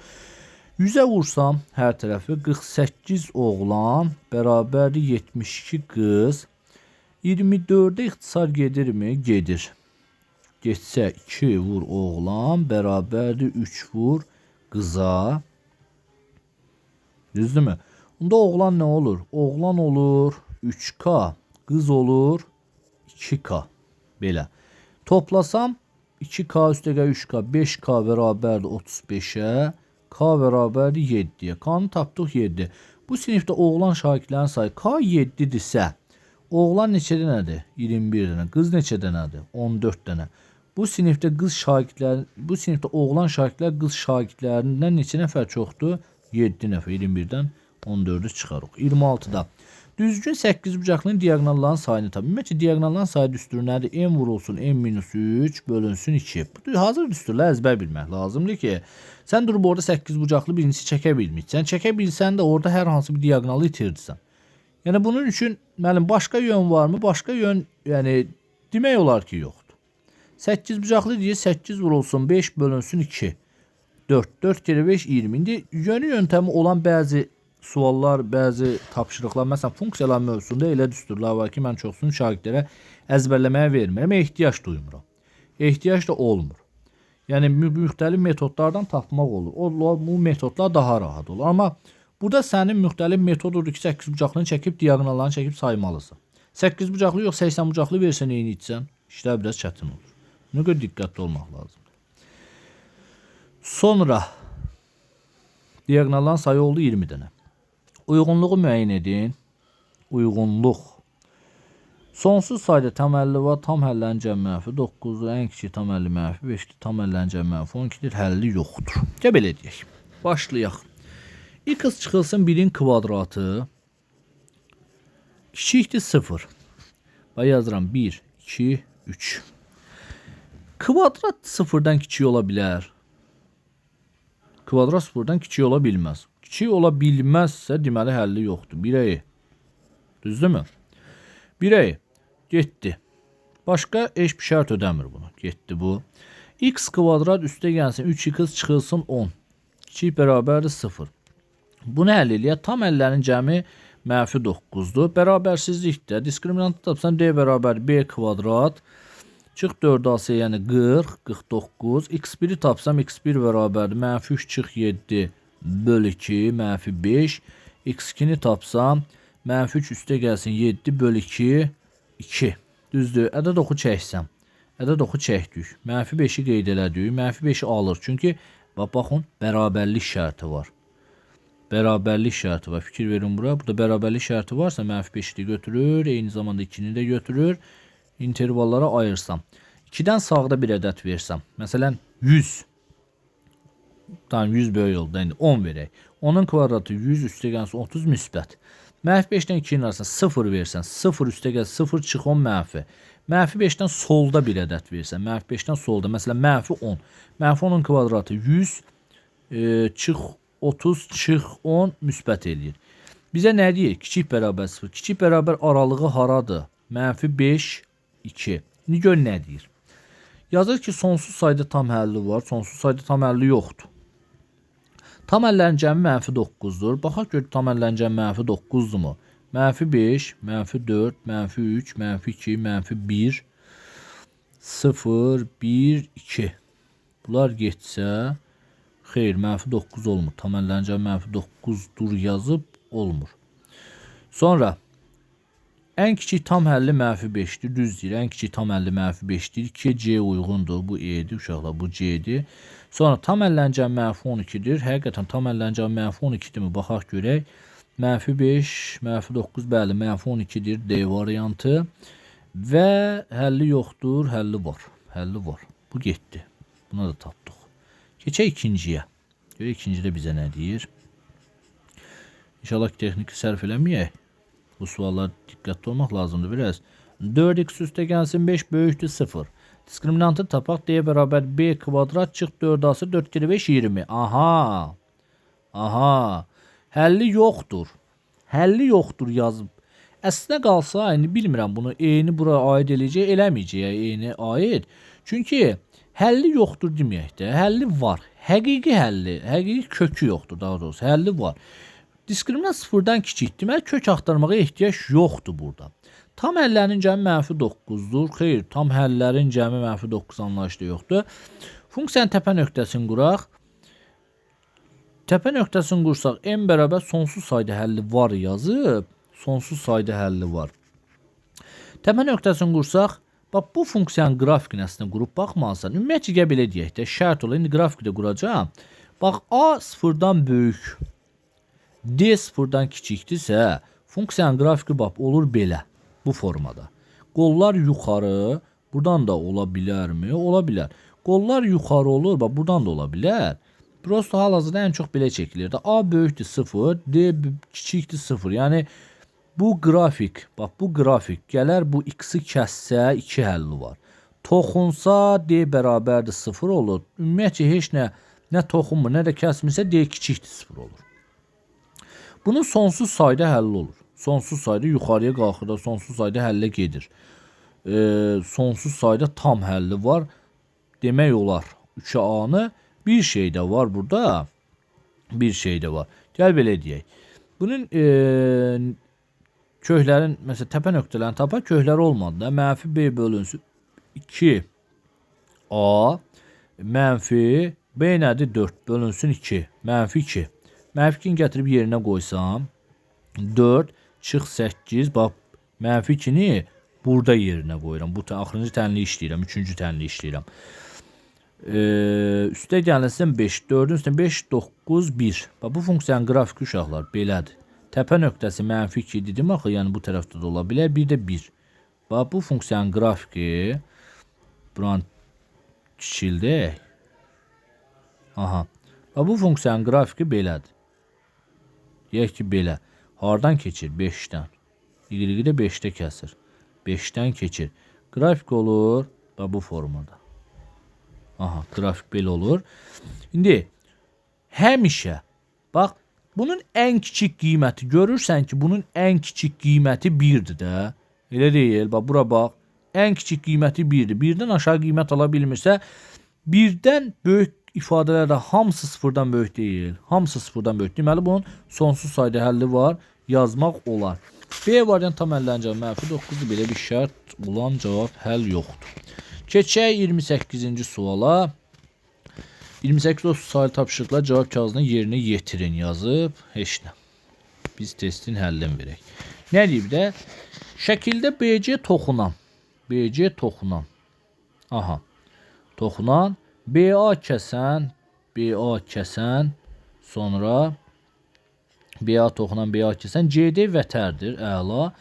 Speaker 1: 100-ə vursam hər tərəfi 48 oğlan bərabərdir 72 qız. 24-də ixtisar gedirmi? Gedir. Getsə 2 vur oğlan bərabərdir 3 vur qıza. Düzdürmü? Onda oğlan nə olur? Oğlan olur 3K, qız olur 2K. Belə. Toplasam 2K üstəgə 3K, 5K bərabərdir 35-ə. K bərabərdir 7-yə. K-nı tapdıq 7. Bu sinifdə oğlan şagirdlərin sayı K 7-dirsə, oğlan neçə dənədir? 21 dənə. Qız neçə dənədir? 14 dənə. Bu sinifdə oğlan şagirdlər qız şagirdlərindən neçə nəfər çoxdur? 7 nəfər. 21-dən 14-ü çıxarıq. 26-da. Düzgün 8 bucaqlının diagonalların sayını tapın. Ümumiyyətlə diagonalların sayı düsturu nədir? M vurulsun M-3 bölünsün 2. Bu hazır düsturla əzbər bilmək lazımdır ki, sən durub orada 8 bucaqlı birincisi çəkə bilmirsən. Çəkə bilsən də orada hər hansı bir diagonalı itirdirsən. Yəni bunun üçün müəllim başqa yön varmı? Başqa yön, yəni demək olar ki, yoxdur. 8 bucaqlı deyir, 8 vurulsun 5 bölünsün 2. 4, 4 kere 5 20. İndi yönü yöntəmi olan bəzi suallar, bəzi tapşırıqlar, məsələn funksiyalar mövzusunda elə düsturlar var ki, mən çoxsunu şagirdlərə əzbərləməyə vermirəm, ehtiyac duymuram. Ehtiyac da olmur. Yəni müxtəlif metodlardan tapmaq olur. Bu metodlar daha rahat olur. Amma burada sənin müxtəlif metod odur ki, 8 bucaqlını çəkib diagonallarını çəkib saymalısan. 8 bucaqlı yox, 80 bucaqlı versən eyni etsən, işlər biraz çətin olur. Nə qədər diqqətli olmaq lazımdır. Sonra diagonalların sayı oldu 20 dənə. Uyğunluğu müəyyən edin. Uyğunluq. Sonsuz sayda tam 50 var. Tam həllərin cəmi mənfi 9-dur. Ən kiçik tam 50 mənfi 5-dir. Tam həllərin cəmi mənfi 12-dir. Həlli yoxdur. Gəl belə deyək. Başlayaq. X çıxılsın 1-in kvadratı. Kiçikdir 0. Bax yazıram 1, 2, 3. Kvadrat 0-dan kiçik ola bilər. Kvadrat 0-dan kiçik ola bilməz. Kiçik ola bilməzsə deməli həlli yoxdur. 1'ə. Düzdürmü? 1'ə. Getdi. Başqa heç bir şərt ödəmir bunu. Getdi bu. X kvadrat üstə gəlsin 3x çıxılsın 10. Kiçik bərabərdir 0. Bunu həll eləyək. Tam əllərin cəmi mənfi 9-dur. Bərabərsizlikdə diskriminantı tapsan D bərabər B kvadrat. Çıx 4 alsa yəni 40, 49. X1'i tapsam X1 bərabərdir. Mənfi 3 çıx 7 bölü 2, mənfi 5. X2'ni tapsam mənfi 3 üstə gəlsin 7 bölü 2, 2. Düzdür. Ədəd oxu çəksəm. Ədəd oxu çəkdik. Mənfi 5'i qeyd elədik. Mənfi 5'i alır. Çünki baxın bərabərlik şərti var. bərabərlik şərti var. Fikir verin bura. Burada bərabərlik şərti varsa -5'i də götürür, eyni zamanda 2'ni də götürür. İntervallara ayırsam. 2'dən sağda bir ədəd versəm. Məsələn 100. Tamam 100 böyük oldu. İndi 10 verək. Onun kvadratı 100 üstə gəlsin 30 müsbət. -5'dən 2'nin arasında 0 versən, 0 üstə gəl 0 çıx 10 mənfi. -5'dən solda bir ədəd versən, -5'dən solda, məsələn -10. -10'un kvadratı 100 çıx 30 çıx 10 müsbət eləyir. Bizə nə deyir? Kiçik bərabər 0. Kiçik bərabər aralığı haradır? -5 2. İndi gör nə deyir? Yazır ki, sonsuz sayda tam həlli var, sonsuz sayda tam həlli yoxdur. Tam həllərin cəmi -9'dur. Baxaq gör tam həllərin cəmi -9'durmu? -5, -4, -3, -2, -1, 0, 1, 2. Bunlar getsə, xeyr, -9 olmur. Tam həllərin cəmi -9'dur yazıb olmur. Sonra ən kiçik tam həlli -5'dir, düz deyir. Ən kiçik tam həlli -5'dir. 2'ye C uyğundur. Bu E'dir uşaqlar, bu C'dir. Sonra tam həllərin cəmi -12'dir. Həqiqətən tam həllərin cəmi -12'dirmi? Baxaq görək. -5, -9, bəli, -12'dir D variantı. Və həlli yoxdur, həlli var. Həlli var. Bu getdi. Buna da tapdıq. Keçək ikinciyə. Görək ikincidə bizə nə deyir? İnşallah ki, texniki sərf eləməyək. Bu suallar diqqətli olmaq lazımdır biraz. 4x üstə gəlsin 5 böyükdür 0. Diskriminantı tapaq. D bərabər B kvadrat çıx 4A-sı 4 kere 5 20. Aha. Aha. Həlli yoxdur. Həlli yoxdur yazıb. Əslinə qalsa, indi bilmirəm bunu E-ni bura aid eləyəcək, eləməyəcək E-ni aid. Çünki həlli yoxdur deməyək də. Həlli var. Həqiqi həlli, həqiqi kökü yoxdur daha doğrusu. Həlli var. Diskriminant sıfırdan kiçik. Deməli kök axtarmağa ehtiyac yoxdur burada. Tam həllərin cəmi -9'dur. Xeyr, tam həllərin cəmi -9 anlayışda yoxdur. Funksiyanın təpə nöqtəsini quraq. Təpə nöqtəsini qursaq n bərabər sonsuz sayda həlli var yazıb. Sonsuz sayda həlli var. Təpə nöqtəsini qursaq, bax bu funksiyanın qrafikini əslində qurub baxmalısan. Ümumiyyətcə belə deyək də, şərt ola, indi qrafiki də quracağam. Bax A sıfırdan böyük, D sıfırdan kiçikdirsə, funksiyanın qrafiki bax olur belə, bu formada. Qollar yuxarı, buradan da ola bilərmi? Ola bilər. Qollar yuxarı olur, bax buradan da ola bilər. Prosto hal-hazırda ən çox belə çəkilir də. A böyükdür 0, D kiçikdir 0. Yəni bu qrafik, bax bu qrafik gələr bu x-i kəssə 2 həlli var. Toxunsa D bərabərdir 0 olur. Ümumiyyətcə heç nə toxunmur, nə də kəsmirsə D kiçikdir 0 olur. Bunun sonsuz sayda həlli olur. Sonsuz sayda yuxarıya qalxır da sonsuz sayda həllə gedir. Sonsuz sayda tam həlli var. Demək olar 3A-nı bir şey də var burada. Bir şey də var. Gəl belə deyək. Bunun köklərin, məsələn, təpə nöqtələrini tapa, kökləri olmadı da. Mənfi B bölünsün 2A mənfi B nədir? 4 bölünsün 2. Mənfi 2. Mənfi 2'ni gətirib yerinə qoysam 4 çıx 8. Bax, mənfi 2'ni burada yerinə qoyuram. Bu axırıncı tənli işləyirəm. Üçüncü tənli işləyirəm. Üstə gəlirsən 5. 4'ün üstə 5, 9, 1. Bax, bu funksiyanın qrafiki uşaqlar belədir. Təpə nöqtəsi mənfi 2 dedim axı, yəni bu tərəfdə də ola bilər. Bir də 1. Bax, bu funksiyanın qrafiki buranı kiçildi. Aha. Bax, bu funksiyanın qrafiki belədir. Deyək ki, belə. Hardan keçir? 5'dən. Y-i də 5'də kəsir. 5'dən keçir. Qrafik olur. Bax, bu formada. Aha, qrafik belə olur. İndi həmişə bax, bunun ən kiçik qiyməti görürsən ki, bunun ən kiçik qiyməti 1'dir də. Elə deyil. Bax, bura bax. Ən kiçik qiyməti 1'dir. 1'dən aşağı qiymət ala bilmirsə, 1'dən böyük ifadələr də hamısı sıfırdan böyük deyil. Hamısı sıfırdan böyük. Deməli, bunun sonsuz sayda həlli var. Yazmaq olar. B variant tam həllərin cavabı -9'dur. Belə bir şərt olan cavab həll yoxdur. Keçək 28-ci suala. 28-30 sayılı tapşırıqlar cavab kağızına yerinə yetirin yazıb. Heç nə. Biz testin həllini verək. Nə deyib də? Şəkildə BC toxunan. BC toxunan. Aha. Toxunan. BA kəsən. BA kəsən. Sonra BA toxunan BA kəsən. CD vətərdir. Əla.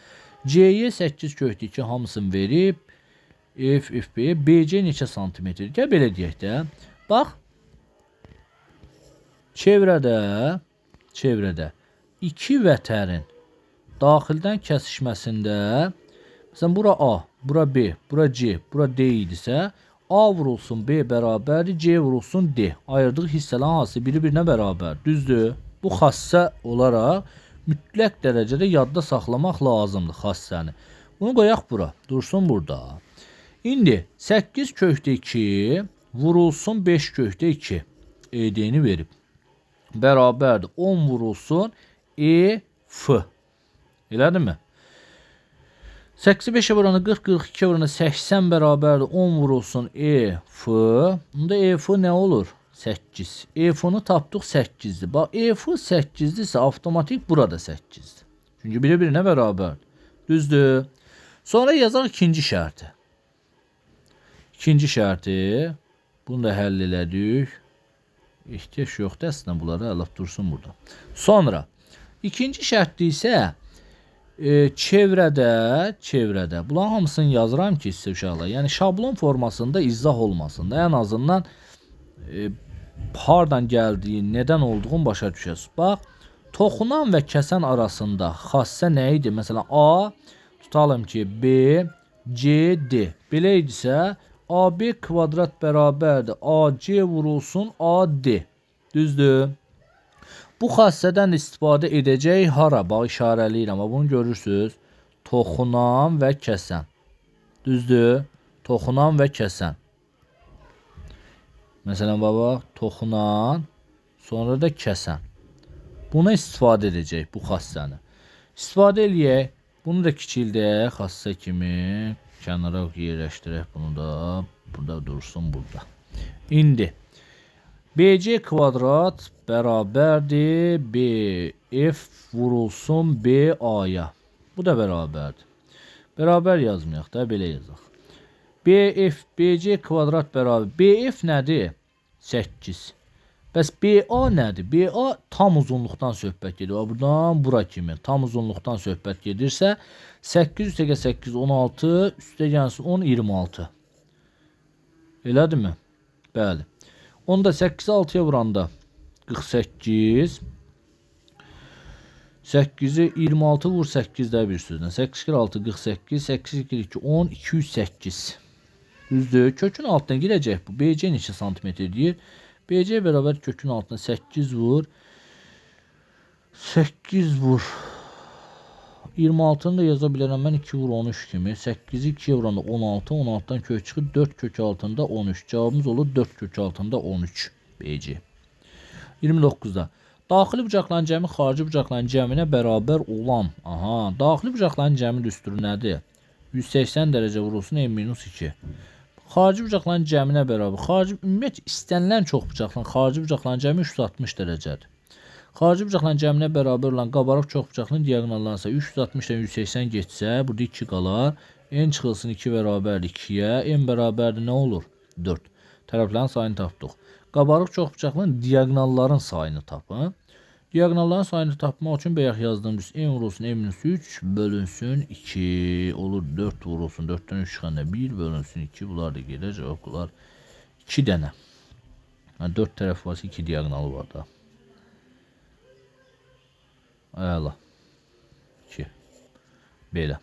Speaker 1: C'ye 8 köhdü 2 hamısını verib. FB BC neçə santimetrdir? Gəl belə deyək də. Bax. Çevrədə 2 vətərin daxildən kəsişməsində məsələn bura A, bura B, bura C, bura D idisə A vurulsun B bərabərdir, C vurulsun D. Ayırdığı hissələrin hansı biri-birinə bərabər. Düzdür? Bu xassə olaraq mütləq dərəcədə yadda saxlamaq lazımdır xassəni. Bunu qoyaq bura. Dursun burada. İndi 8 köhdə 2 vurulsun 5 köhdə 2. ED-ni verib. Bərabərdir. 10 vurulsun EF. Elədin mi? 8'i 5'e vuranı 40, 42 vuranı 80 bərabərdir. 10 vurulsun EF. Bunda EF nə olur? 8. EF-ni tapdıq 8'dir. Bax, EF 8'dirsə avtomatik burada 8'dir. Çünki bir-birinə bərabərdir. Düzdür? Sonra yazaq ikinci şərti. İkinci şərti. Bunu da həll elədik. İhtiyac yoxdur əslində bunlara, laf dursun burada. Sonra ikinci şərtdə isə çevrədə bunların hamısını yazıram ki sizə uşaqlar. Yəni şablon formasında izah olmasın da, ən azından hardan gəldiyi, nədən olduğunu başa düşəsiz. Bax, toxunan və kəsən arasında xassə nə idi? Məsələn A tutalım ki B, C, D. Belə idisə AB kvadrat bərabərdir. AC vurulsun AD. Düzdür? Bu xassədən istifadə edəcək hara? Bax, işarəliyirəm. Amma bunu görürsünüz. Toxunan və kəsən. Düzdür? Toxunan və kəsən. Məsələn, bax, toxunan, sonra da kəsən. Buna istifadə edəcək bu xassəni. İstifadə eləyək. Bunu da kiçildək xassə kimi. Kənara yerləşdirək bunu da. Burada dursun burada. İndi BC kvadrat bərabərdir BF vurulsun BA-ya. Bu da bərabərdir. Bərabər yazmayaq da, belə yazaq. BF BC kvadrat bərabər. BF nədir? 8. Bəs BA nədir? BA tam uzunluqdan söhbət gedir. Buradan bura kimi tam uzunluqdan söhbət gedirsə 8 üstəgə 8 16 üstəgənsin 10 26. Elədirmi? Bəli. Onda 8'i 6'ya vuranda 48. 8'i 26 vur 8'də bir sözdən. 8 kere 6 48. 8 kere 2 10 208. Düzdür. Kökün altına girəcək bu. BC neçə santimetr deyir? BC bərabər kökün altına 8 vur. 8 vur. 26'ını da yaza bilərəm mən 2 vur 13 kimi. 8'i 2'ye vuranda 16. 16'dan kök çıxır 4 kök altında 13. Cavabımız olur 4 kök altında 13. BC. 29'da. Daxili bucaqların cəmi xarici bucaqların cəminə bərabər olan. Aha, daxili bucaqların cəmi düsturu nədir? 180 dərəcə vurulsun n-2. Xarici bucaqların cəminə bərabər. Xarici ümumiyyətlə istənilən çox bucaqların xarici bucaqların cəmi 360 dərəcədir. Xarici bucaqların cəminə bərabər olan qabarıq çox bucaqların diaqonallarınsa 360-dan 180 getsə, burada 2 qalar. N çıxılsın 2 bərabərdir 2-yə. N bərabərdir nə olur? 4. Tərəflərin sayını tapdıq. Qabarıq çox bucaqların diaqonalların sayını tapın. Diaqonalların sayını tapmaq üçün bayaq yazdığımız n vurulsun n-3 bölünsün 2 olur 4 vurulsun 4'dən 3 çıxanda 1 bölünsün 2. Bunlar da gedir. Cavablar 2 dənə. Yəni 4 tərəf varsa 2 diaqonalı var da. Əla. 2. Belə.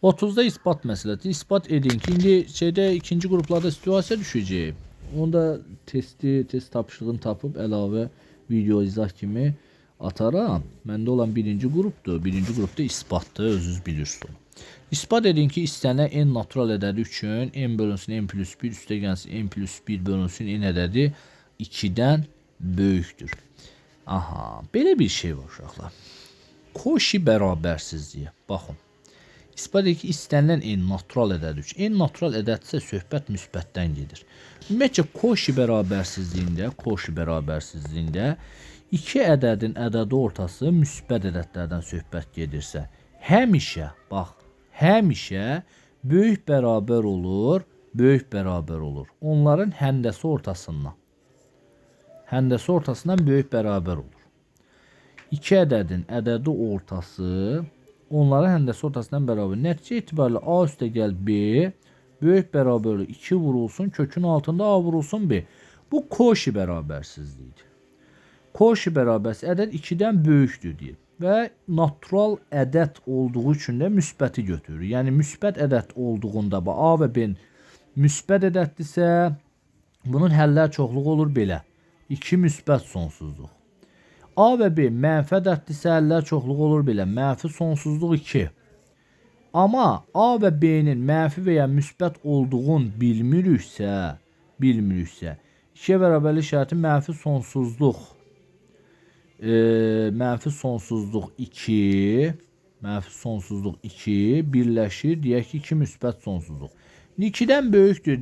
Speaker 1: 30'da ispat məsələsi. İspat edin ki, indi ikinci qruplarda situasiya düşəcək. Onda test tapışlığını tapıb əlavə video izah kimi ataram. Məndə olan birinci qrupdur. Birinci qrupda isbatdır, özünüz bilirsiniz. İspat edin ki, istənilən n natural ədədi üçün n bölünsün n plus 1 üstəgənsin n plus 1 bölünsün n ədədi 2-dən böyükdür. Aha, belə bir şey var uşaqlar. Koşi bərabərsizliyi. Baxın. İspat edin ki, istənilən n natural ədədi üçün. N natural ədədsə söhbət müsbətdən gedir. Ümumiyyətcə Koşi bərabərsizliyində iki ədədin ədədi ortası müsbət ədədlərdən söhbət gedirsə, həmişə, bax, həmişə böyük bərabər olur, böyük bərabər olur. Onların həndəsi ortasından böyük bərabər olur. İki ədədin ədədi ortası onların həndəsi ortasından bərabər. Nəticə etibarilə A üstə gəl B böyük bərabərlik 2 vurulsun kökün altında A vurulsun B. Bu Cauchy bərabərsizliyidir. Cauchy bərabərsizliyi ədəd 2-dən böyükdür deyir və natural ədəd olduğu üçün də müsbəti götürür. Yəni müsbət ədəd olduğunda A və B müsbət ədəddirsə bunun həllər çoxluğu olur belə. 2 müsbət sonsuzluq. A və B mənfi ədəddirsə həllər çoxluğu olur belə. Mənfi sonsuzluq 2. Amma A və B-nin mənfi və ya müsbət olduğunu bilmiriksə, 2-yə bərabərlik şərti mənfi sonsuzluq 2 birləşir, deyək ki 2 müsbət sonsuzluq. 2-dən böyükdür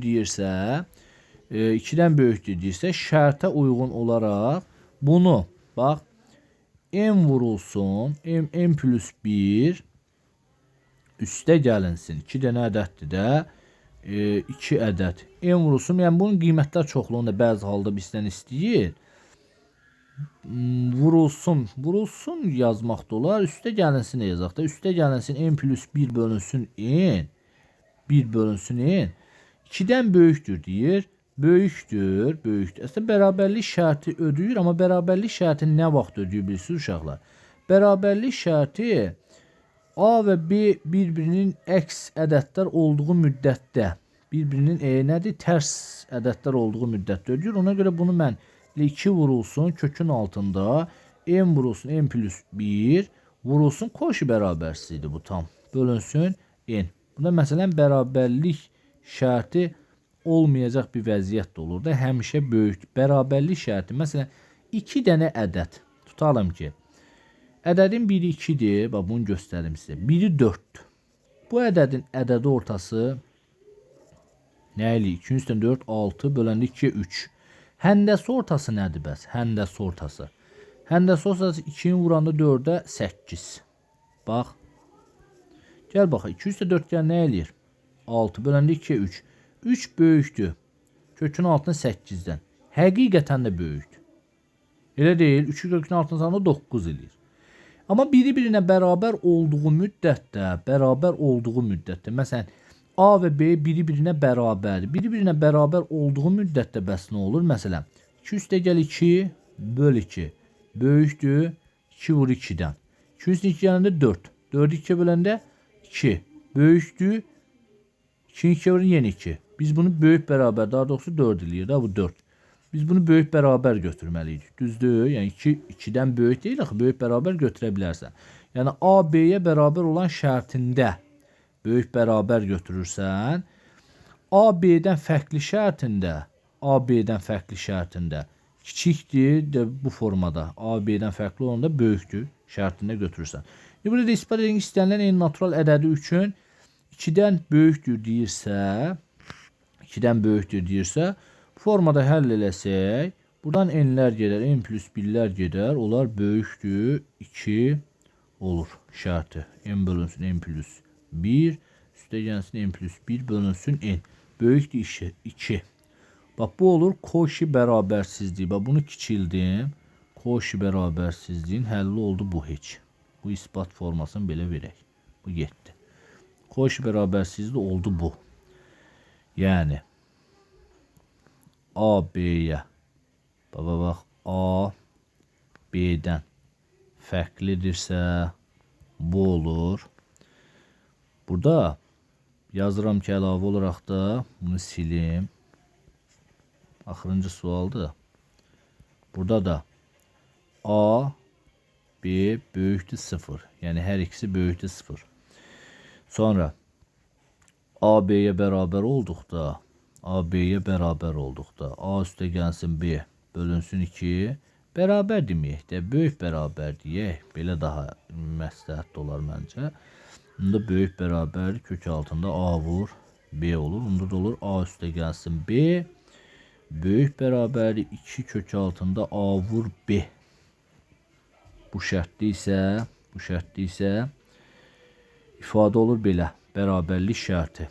Speaker 1: deyirsə, şərtə uyğun olaraq bunu bax n vurulsun, n plus 1 üstə gəlinsin. 2 dənə ədəddir də 2 ədəd. n vurulsun, yəni bunun qiymətlər çoxluğunda bəzi halda bizdən istəyir. Vurulsun yazmaq da olar. Üstə gəlinsin yazaq da. Üstə gəlinsin n plus 1 bölünsün n. 1 bölünsün n. 2-dən böyükdür deyir. Böyükdür. Əslində bərabərlik şərti ödəyir, amma bərabərlik şərti nə vaxt ödəyir bilirsiniz uşaqlar? Bərabərlik şərti A və B bir-birinin əks ədədlər olduğu müddətdə, bir-birinin nədir? Tərs ədədlər olduğu müddətdə ödəyir. Ona görə bunu mən 2 vurulsun kökün altında, n vurulsun n plus 1 vurulsun Cauchy bərabərsizliyidir bu tam. Bölünsün n. Bunda məsələn bərabərlik şərti olmayacaq bir vəziyyət də olur da, həmişə böyük. Bərabərlik şərti, məsələn 2 dənə ədəd tutalım ki, ədədin biri 2-dir, bax bunu göstərim sizə. Biri 4-dür. Bu ədədin ədədi ortası nə ilə? 2 üstən 4, 6 böləndə 2-yə 3. Həndəsi ortası nədir bəs? Həndəsi ortası 2-ni vuranda 4-ə 8. Bax. Gəl bax, 2 üstə 4 gəl nə eləyir? 6 böləndə 2-yə 3. 3 böyükdür. Kökün altına 8-dən. Həqiqətən də böyükdür. Elə deyil. 3-ü kökün altına salanda 9 eləyir. Amma biri-birinə bərabər olduğu müddətdə, məsələn, A və B biri-birinə bərabərdir. Biri-birinə bərabər olduğu müddətdə bəs nə olur? Məsələn, 2 üstə gəl 2 böl 2. Böyükdür. 2 vur 2-dən. 2 üstə 2 gələndə 4. 4-ü 2-yə böləndə 2. Böyükdür. 2-ni 2-yə vurun yenə 2. Biz bunu böyük bərabər, daha doğrusu 4 eləyir da bu 4. Biz bunu böyük bərabər götürməliyik. Düzdür? Yəni 2-dən böyük deyil, axı böyük bərabər götürə bilərsən. Yəni A B-yə bərabər olan şərtində böyük bərabər götürürsən. A B-dən fərqli şərtində kiçikdir də bu formada. A B-dən fərqli olanda böyükdür şərtində götürürsən. Burada ispat edin istənilən en natural ədədi üçün 2-dən böyükdür deyirsə, formada həll eləsək, buradan n'lər gedər, n plus 1'lər gedər, onlar böyükdür 2 olur şərti. N bölünsün n plus 1, üstə gəlsin n plus 1 bölünsün n. Böyükdür 2. Bax bu olur Cauchy bərabərsizliyi. Bax bunu kiçildim. Cauchy bərabərsizliyin həlli oldu bu heç. Bu ispat formasını belə verək. Bu getdi. Cauchy bərabərsizliyi oldu bu. Yəni A B-yə bax A B-dən fərqlidirsə bu olur. Burada yazıram ki, əlavə olaraq da bunu silim. Axırıncı sualdır. Burada da A B böyükdür 0. Yəni hər ikisi böyükdür 0. Sonra A B-yə bərabər olduqda A üstə gəlsin B bölünsün 2. Bərabər deməyək də, böyük bərabər deyək. Belə daha məsləhət olar məncə. Bunda böyük bərabər kök altında A vur B olur. Bunda da olur A üstə gəlsin B. Böyük bərabərlik 2 kök altında A vur B. Bu şərtdə isə ifadə olur belə. Bərabərlik şərti.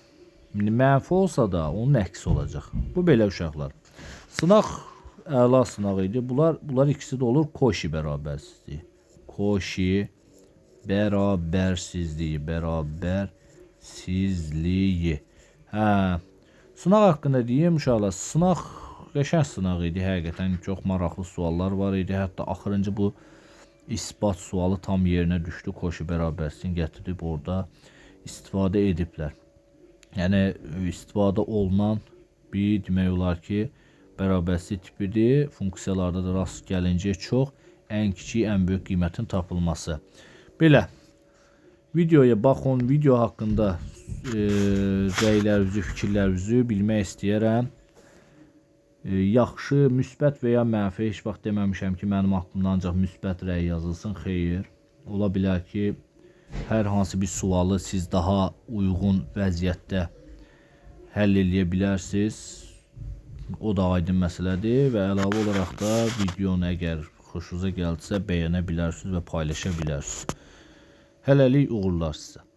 Speaker 1: Şimdi mənfi olsa da onun əksi olacaq. Bu belə uşaqlar. Sınaq əla sınaq idi. Bunlar ikisi də olur Cauchy bərabərsizliyi. Koşi bərabərsizliyi. Hə. Sınaq haqqında deyim uşaqlar. Sınaq qəşəng sınaq idi həqiqətən. Çox maraqlı suallar var idi. Hətta axırıncı bu isbat sualı tam yerinə düşdü. Koşi bərabərsizliyini gətirib orada istifadə ediblər. Yəni istifadə olunan bir demək olar ki, bərabərsizlik tipidir. Funksiyalarda da rast gəlincə çox ən kiçik, ən böyük qiymətin tapılması. Belə videoya baxın, video haqqında rəylərinizi, fikirlərinizi bilmək istəyirəm. Yaxşı, müsbət və ya mənfi, heç vaxt deməmişəm ki, mənim haqqımda ancaq müsbət rəy yazılsın. Xeyr, ola bilər ki, hər hansı bir sualı siz daha uyğun vəziyyətdə həll eləyə bilərsiniz. O da aydın məsələdir və əlavə olaraq da videonu əgər xoşunuza gəldisə bəyənə bilərsiniz və paylaşa bilərsiniz. Hələlik uğurlar sizə.